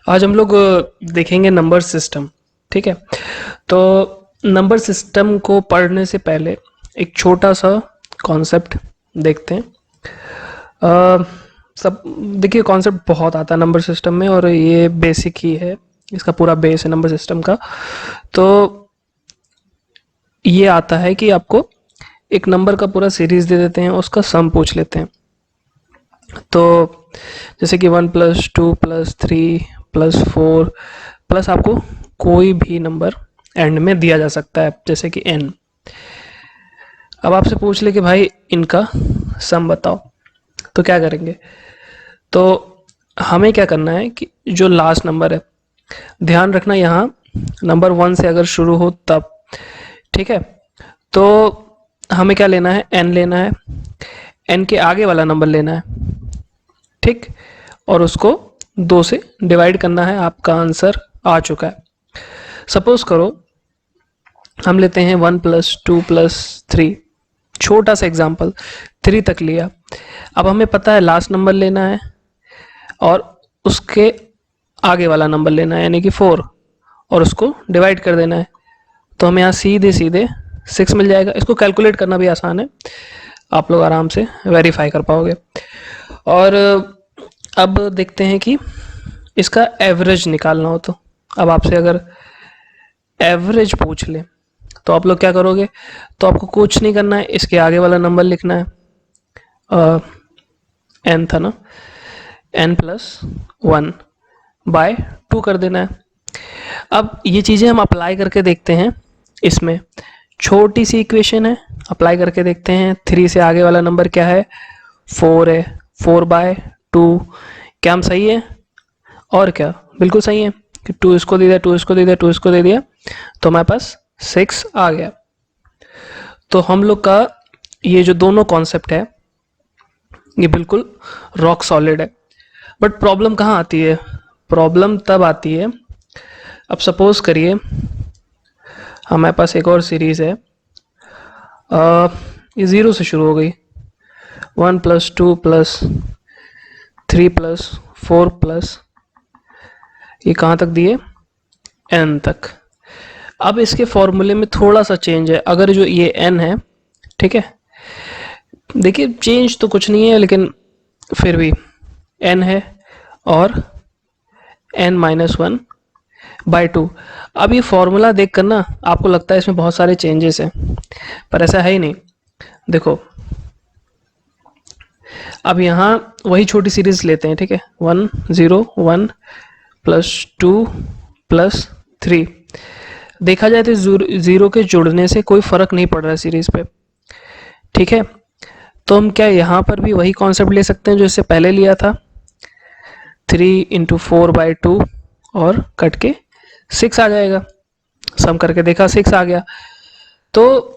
आज हम लोग देखेंगे नंबर सिस्टम। ठीक है, तो नंबर सिस्टम को पढ़ने से पहले एक छोटा सा कॉन्सेप्ट देखते हैं। सब देखिए, कॉन्सेप्ट बहुत आता है नंबर सिस्टम में और ये बेसिक ही है, इसका पूरा बेस है नंबर सिस्टम का। तो ये आता है कि आपको एक नंबर का पूरा सीरीज दे देते हैं, उसका सम पूछ लेते हैं। तो जैसे कि 1+2+3+4 प्लस आपको कोई भी नंबर एंड में दिया जा सकता है, जैसे कि n। अब आपसे पूछ ले कि भाई इनका सम बताओ, तो क्या करेंगे? तो हमें क्या करना है कि जो लास्ट नंबर है, ध्यान रखना यहाँ नंबर 1 से अगर शुरू हो तब, ठीक है। तो हमें क्या लेना है? n लेना है, n के आगे वाला नंबर लेना है, ठीक, और उसको 2 से डिवाइड करना है। आपका आंसर आ चुका है। सपोज करो हम लेते हैं 1+2+3, छोटा सा एग्जांपल 3 तक लिया। अब हमें पता है लास्ट नंबर लेना है और उसके आगे वाला नंबर लेना है, यानी कि 4, और उसको डिवाइड कर देना है। तो हमें यहाँ सीधे सीधे 6 मिल जाएगा। इसको कैलकुलेट करना भी आसान है, आप लोग आराम से वेरीफाई कर पाओगे। और अब देखते हैं कि इसका एवरेज निकालना हो, तो अब आपसे अगर एवरेज पूछ ले तो आप लोग क्या करोगे? तो आपको कुछ नहीं करना है, इसके आगे वाला नंबर लिखना है, n था ना, n+1 बाय 2 कर देना है। अब ये चीज़ें हम अप्लाई करके देखते हैं। इसमें छोटी सी इक्वेशन है, अप्लाई करके देखते हैं। 3 से आगे वाला नंबर क्या है? 4 है। 4/2, क्या हम सही है? और क्या, बिल्कुल सही है कि 2 इसको दे दिया, 2 इसको दे दिया, 2 इसको दे दिया, तो हमारे पास 6 आ गया। तो हम लोग का ये जो दोनों कॉन्सेप्ट है ये बिल्कुल रॉक सॉलिड है। बट प्रॉब्लम कहाँ आती है? प्रॉब्लम तब आती है, अब सपोज करिए हमारे पास एक और सीरीज है, ये 0 से शुरू हो गई, 1+2+3+4+, ये कहाँ तक दिए? n तक। अब इसके फॉर्मूले में थोड़ा सा चेंज है। अगर जो ये n है, ठीक है, देखिए चेंज तो कुछ नहीं है, लेकिन फिर भी n है और n-1/2। अब ये फॉर्मूला देख कर ना आपको लगता है इसमें बहुत सारे चेंजेस हैं, पर ऐसा है ही नहीं। देखो, अब यहाँ वही छोटी सीरीज लेते हैं, ठीक है, 1 0 1 +2+3। देखा जाए तो जीरो के जुड़ने से कोई फर्क नहीं पड़ रहा है सीरीज पे, ठीक है। तो हम क्या यहाँ पर भी वही कॉन्सेप्ट ले सकते हैं जो इससे पहले लिया था, 3×4/2 और कट के 6 आ जाएगा। सम करके देखा, 6 आ गया। तो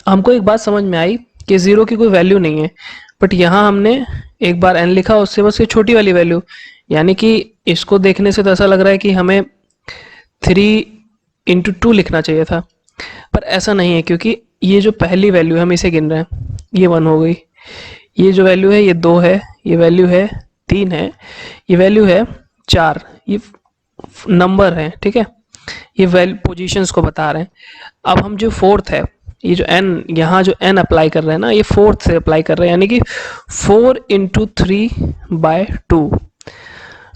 हमको एक बात समझ में आई कि 0 की कोई वैल्यू नहीं है, बट यहाँ हमने एक बार n लिखा, उससे बस ये छोटी वाली वैल्यू, यानी कि इसको देखने से तो ऐसा लग रहा है कि हमें 3×2 लिखना चाहिए था, पर ऐसा नहीं है, क्योंकि ये जो पहली वैल्यू है हम इसे गिन रहे हैं, ये 1 हो गई। ये जो वैल्यू है ये 2 है, ये वैल्यू है 3 है, ये वैल्यू है 4। ये नंबर है, ठीक है, ये वैल्यू पोजीशंस को बता रहे हैं। अब हम जो फोर्थ है, ये जो n, यहाँ जो n अप्लाई कर रहे हैं ना, ये फोर्थ से अप्लाई कर रहे हैं, यानी कि 4×3/2।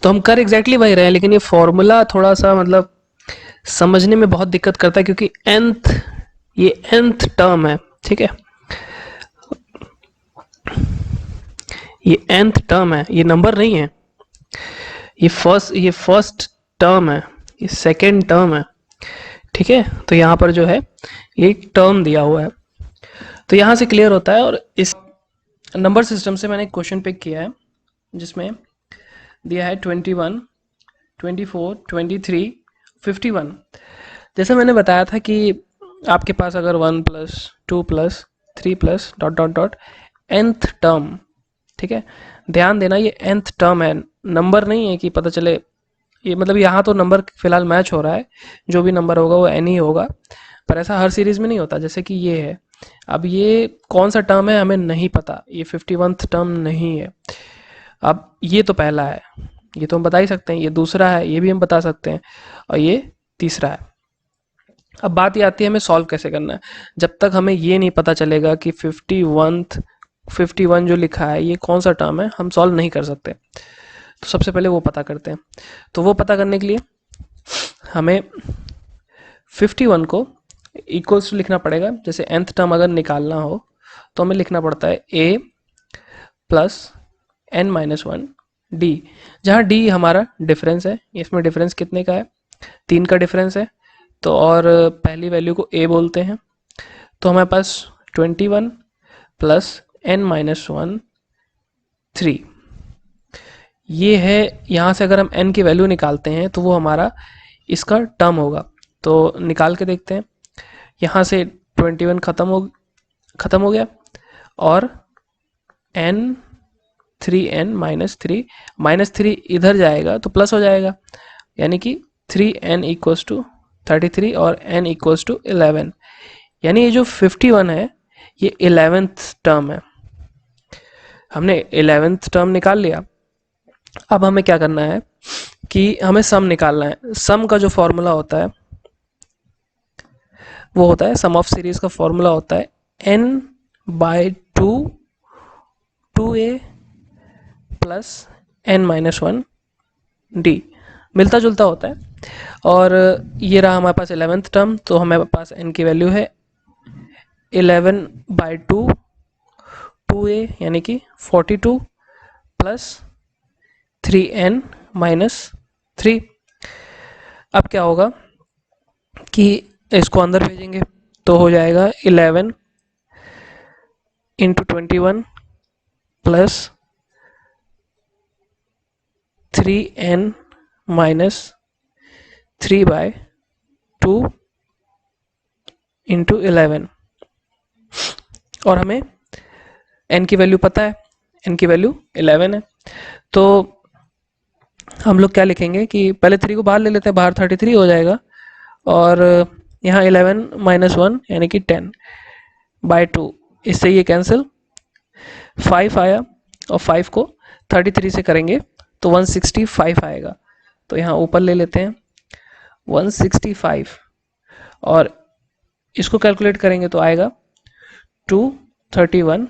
तो हम कर एग्जैक्टली वही रहे हैं, लेकिन ये फॉर्मूला थोड़ा सा मतलब समझने में बहुत दिक्कत करता है, क्योंकि nth, ये nth टर्म है, ठीक है, ये nth टर्म है, ये नंबर नहीं है। ये फर्स्ट टर्म है, ये सेकेंड टर्म है, ठीक है। तो यहाँ पर जो है ये टर्म दिया हुआ है, तो यहाँ से क्लियर होता है। और इस नंबर सिस्टम से मैंने एक क्वेश्चन पिक किया है जिसमें दिया है 21, 24, 23, 51। जैसे मैंने बताया था कि आपके पास अगर 1+2+3+ ... nth टर्म, ठीक है, ध्यान देना ये nth टर्म है, नंबर नहीं है कि पता चले ये, मतलब यहाँ तो नंबर फिलहाल मैच हो रहा है, जो भी नंबर होगा वो n ही होगा, पर ऐसा हर सीरीज में नहीं होता। जैसे कि ये है, अब ये कौन सा टर्म है हमें नहीं पता, ये 51th टर्म नहीं है। अब ये तो पहला है, ये तो हम बता ही सकते हैं, ये दूसरा है, ये भी हम बता सकते हैं, और ये तीसरा है। अब बात ये आती है हमें सॉल्व कैसे करना है। जब तक हमें ये नहीं पता चलेगा कि 51 जो लिखा है ये कौन सा टर्म है, हम सॉल्व नहीं कर सकते। तो सबसे पहले वो पता करते हैं। तो वो पता करने के लिए हमें 51 को इक्वल्स टू लिखना पड़ेगा। जैसे nth टर्म अगर निकालना हो तो हमें लिखना पड़ता है a प्लस n-1 d, जहाँ d हमारा डिफरेंस है। इसमें डिफरेंस कितने का है, 3 का डिफरेंस है। तो और पहली वैल्यू को a बोलते हैं। तो हमारे पास 21 प्लस n-1 3, ये है। यहाँ से अगर हम n की वैल्यू निकालते हैं तो वो हमारा इसका टर्म होगा। तो निकाल के देखते हैं। यहाँ से 21 ख़त्म हो गया, और n 3n -3 इधर जाएगा तो प्लस हो जाएगा, यानी कि 3n इक्वल्स टू 33 और n इक्वल्स टू 11। यानी ये जो 51 है ये 11th टर्म है। हमने 11th टर्म निकाल लिया। अब हमें क्या करना है कि हमें सम निकालना है। सम का जो फॉर्मूला होता है वो होता है, सम ऑफ सीरीज का फॉर्मूला होता है n/2 2a plus n-1 d, मिलता जुलता होता है। और ये रहा हमारे पास 11th टर्म। तो हमारे पास n की वैल्यू है 11/2 2a यानी कि 42 प्लस 3n-3। अब क्या होगा कि इसको अंदर भेजेंगे तो हो जाएगा 11 इंटू 21 प्लस 3n-3/2 इंटू 11। और हमें n की वैल्यू पता है, n की वैल्यू 11 है। तो हम लोग क्या लिखेंगे कि पहले 3 को बाहर ले लेते हैं, बाहर 33 हो जाएगा, और यहाँ 11-1 यानी कि 10/2, इससे ये कैंसिल, 5 आया, और 5 को 33 से करेंगे तो 165 आएगा। तो यहाँ ऊपर ले लेते हैं 165, और इसको कैलकुलेट करेंगे तो आएगा 231।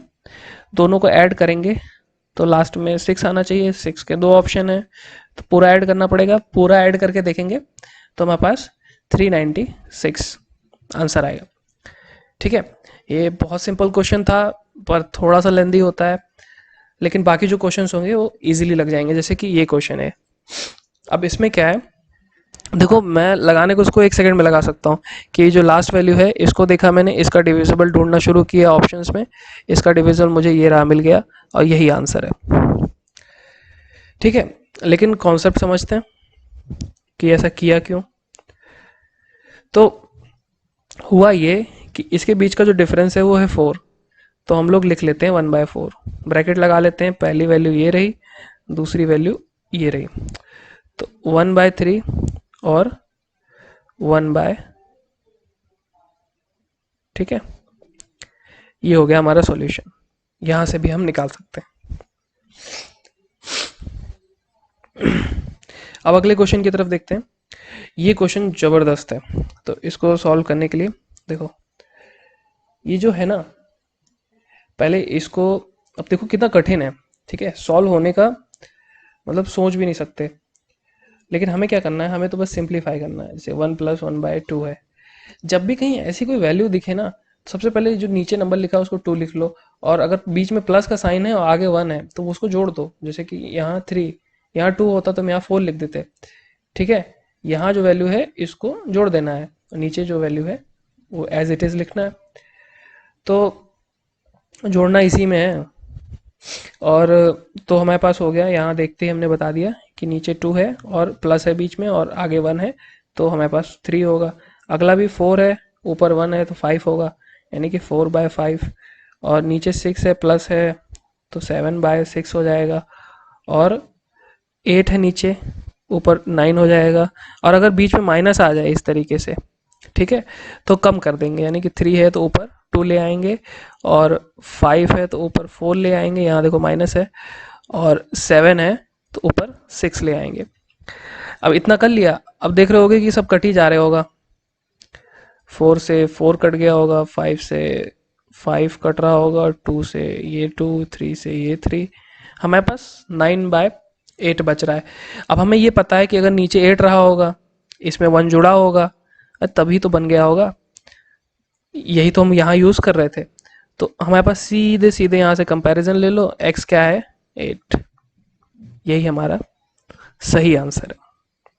दोनों को ऐड करेंगे तो लास्ट में 6 आना चाहिए। 6 के 2 ऑप्शन है तो पूरा ऐड करना पड़ेगा। पूरा ऐड करके देखेंगे तो हमारे पास 396 आंसर आएगा। ठीक है, ये बहुत सिंपल क्वेश्चन था पर थोड़ा सा लेंदी होता है, लेकिन बाकी जो क्वेश्चंस होंगे वो इजीली लग जाएंगे। जैसे कि ये क्वेश्चन है। अब इसमें क्या है, देखो मैं लगाने को इसको 1 सेकंड में लगा सकता हूँ कि जो लास्ट वैल्यू है इसको देखा मैंने, इसका डिविजिबल ढूंढना शुरू किया ऑप्शंस में, इसका डिविजिबल मुझे ये रहा, मिल गया, और यही आंसर है। ठीक है, लेकिन कॉन्सेप्ट समझते हैं कि ऐसा किया क्यों। तो हुआ ये कि इसके बीच का जो डिफरेंस है वो है 4। तो हम लोग लिख लेते हैं 1/4, ब्रैकेट लगा लेते हैं। पहली वैल्यू ये रही, दूसरी वैल्यू ये रही, तो 1/3 और 1/, ठीक है, ये हो गया हमारा सॉल्यूशन। यहां से भी हम निकाल सकते हैं। अब अगले क्वेश्चन की तरफ देखते हैं। ये क्वेश्चन जबरदस्त है, तो इसको सॉल्व करने के लिए देखो, ये जो है ना, पहले इसको, अब देखो कितना कठिन है। ठीक है, सॉल्व होने का मतलब सोच भी नहीं सकते, लेकिन हमें क्या करना है, हमें तो बस सिंप्लीफाई करना है। जैसे 1 + 1/2 है। जब भी कहीं ऐसी कोई वैल्यू दिखे ना, सबसे पहले जो नीचे नंबर लिखा है उसको 2 लिख लो, और अगर बीच में प्लस का साइन है और आगे 1 है तो उसको जोड़ दो। जैसे कि यहाँ 3, यहाँ 2 होता तो हम यहाँ 4 लिख देते। ठीक है, यहाँ जो वैल्यू है इसको जोड़ देना है, और नीचे जो वैल्यू है वो एज इट इज लिखना है। तो जोड़ना इसी में है। और तो हमारे पास हो गया, यहाँ देखते ही हमने बता दिया कि नीचे 2 है और प्लस है बीच में और आगे 1 है, तो हमारे पास 3 होगा। अगला भी 4 है, ऊपर 1 है तो 5 होगा, यानी कि 4/5। और नीचे 6 है, प्लस है, तो 7/6 हो जाएगा। और 8 है नीचे, ऊपर 9 हो जाएगा। और अगर बीच में माइनस आ जाए इस तरीके से, ठीक है, तो कम कर देंगे, यानी कि 3 है तो ऊपर 2 ले आएंगे, और 5 है तो ऊपर 4 ले आएंगे, यहाँ देखो माइनस है, और 7 है तो ऊपर 6 ले आएंगे। अब इतना कर लिया, अब देख रहे होगे कि सब कट ही जा रहे होगा। 4 से 4 कट गया होगा, 5 से 5 कट रहा होगा, 2 से ये 2, 3 से ये 3, हमारे पास 9/8 बच रहा है। अब हमें ये पता है कि अगर नीचे 8 रहा होगा, इसमें 1 जुड़ा होगा, तभी तो बन गया होगा। यही तो हम यहाँ यूज़ कर रहे थे। तो हमारे पास सीधे सीधे यहाँ से कंपैरिजन ले लो, x क्या है 8, यही हमारा सही आंसर है।